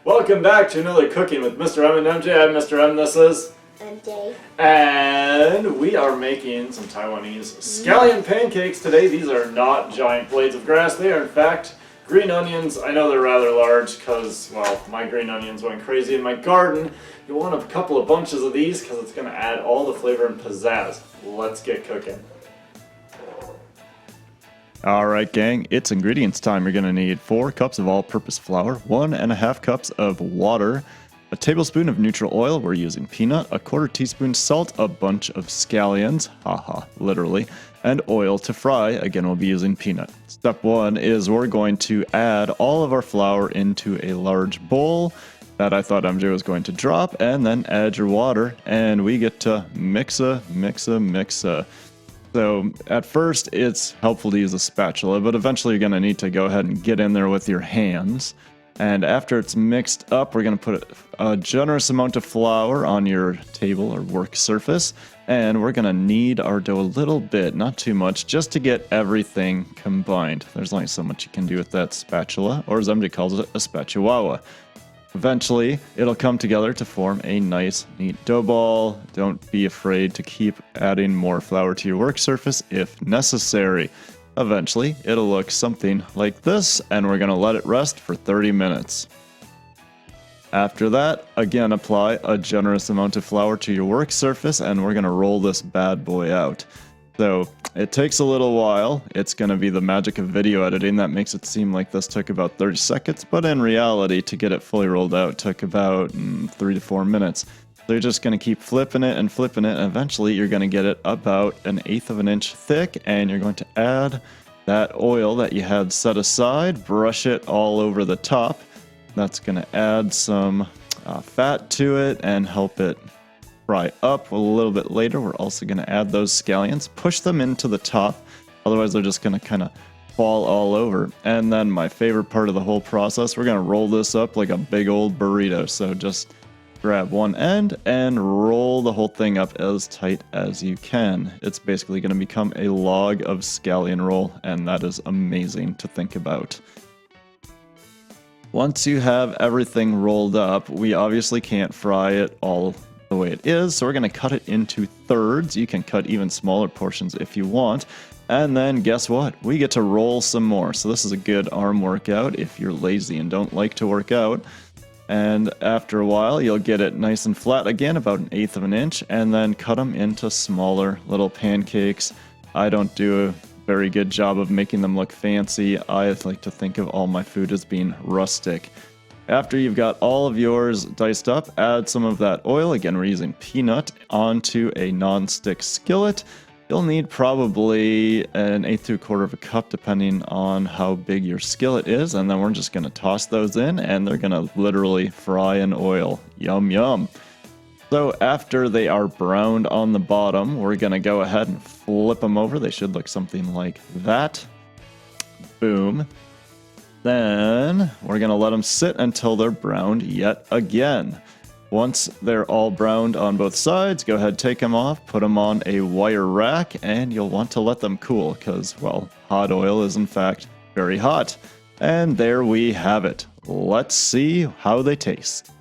Welcome back to another Cooking with Mr. M and MJ. I'm Mr. M, this is MJ. And we are making some Taiwanese Scallion Pancakes today. These are not giant blades of grass. They are in fact green onions. I know they're rather large because, well, my green onions went crazy in my garden. You want a couple of bunches of these because it's going to add all the flavor and pizzazz. Let's get cooking. Alright gang, it's ingredients time. You're going to need 4 cups of all-purpose flour, 1.5 cups of water, a tablespoon of neutral oil, we're using peanut, a 1/4 teaspoon salt, a bunch of scallions, haha, literally, and oil to fry, again we'll be using peanut. Step 1 is we're going to add all of our flour into a large bowl that I thought MJ was going to drop, and then add your water, and we get to mixa. So at first it's helpful to use a spatula, but eventually you're going to need to go ahead and get in there with your hands. And after it's mixed up, we're going to put a generous amount of flour on your table or work surface. And we're going to knead our dough a little bit, not too much, just to get everything combined. There's only so much you can do with that spatula, or as MJ calls it, a spatulawa. Eventually, it'll come together to form a nice, neat dough ball. Don't be afraid to keep adding more flour to your work surface if necessary. Eventually, it'll look something like this, and we're going to let it rest for 30 minutes. After that, again, apply a generous amount of flour to your work surface, and we're going to roll this bad boy out. So it takes a little while. It's going to be the magic of video editing that makes it seem like this took about 30 seconds, but in reality, to get it fully rolled out took about 3 to 4 minutes. So you're just going to keep flipping it, and eventually you're going to get it about 1/8 of an inch thick, and you're going to add that oil that you had set aside, brush it all over the top. That's going to add some fat to it and help it fry up a little bit later. We're also going to add those scallions, push them into the top, otherwise they're just going to kind of fall all over. And then my favorite part of the whole process, we're going to roll this up like a big old burrito. So just grab one end and roll the whole thing up as tight as you can. It's basically going to become a log of scallion roll, and that is amazing to think about. Once you have everything rolled up, we obviously can't fry it all the way it is, so we're going to cut it into thirds. You can cut even smaller portions if you want. And then guess what? We get to roll some more. So this is a good arm workout if you're lazy and don't like to work out. And after a while, you'll get it nice and flat again, about 1/8 of an inch, and then cut them into smaller little pancakes. I don't do a very good job of making them look fancy. I like to think of all my food as being rustic. After you've got all of yours diced up, add some of that oil, again we're using peanut, onto a non-stick skillet. You'll need probably 1/8 to 1/4 of a cup depending on how big your skillet is, and then we're just going to toss those in and they're going to literally fry in oil. Yum yum. So after they are browned on the bottom, we're going to go ahead and flip them over. They should look something like that. Boom. Then we're going to let them sit until they're browned yet again. Once they're all browned on both sides, go ahead, take them off, put them on a wire rack, and you'll want to let them cool because, well, hot oil is in fact very hot. And there we have it. Let's see how they taste.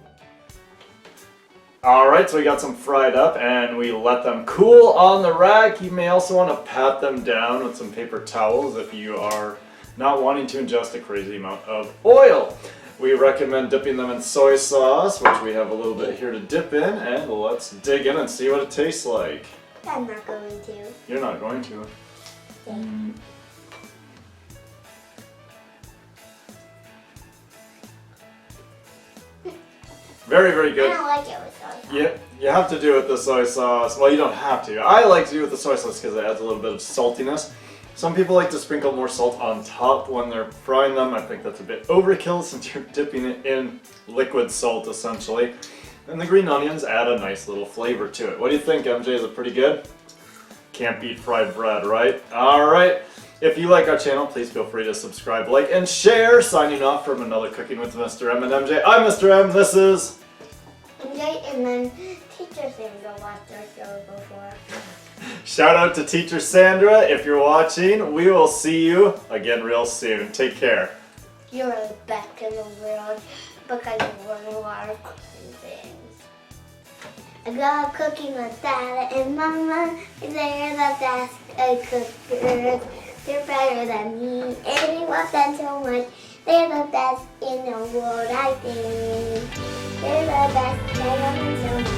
Alright, so we got some fried up and we let them cool on the rack. You may also want to pat them down with some paper towels if you are not wanting to ingest a crazy amount of oil. We recommend dipping them in soy sauce, which we have a little bit here to dip in, and let's dig in and see what it tastes like. I'm not going to. You're not going to. Very, very good. I don't like it with soy sauce. Yeah, you have to do it with the soy sauce. Well, you don't have to. I like to do it with the soy sauce because it adds a little bit of saltiness. Some people like to sprinkle more salt on top when they're frying them. I think that's a bit overkill since you're dipping it in liquid salt essentially. And the green onions add a nice little flavor to it. What do you think, MJ? Is it pretty good? Can't beat fried bread, right? Alright. If you like our channel, please feel free to subscribe, like, and share. Signing off from another Cooking with Mr. M and MJ. I'm Mr. M. This is MJ, and then teacher Sandra watched our show before. Shout out to Teacher Sandra. If you're watching, we will see you again real soon. Take care. You're the best in the world. because we're a lot of cooking things. I grew up cooking with Dad and Mama. They're the best cookers. They're better than me, and we love them so much. They're the best in the world, I think. They're the best, I love them so much.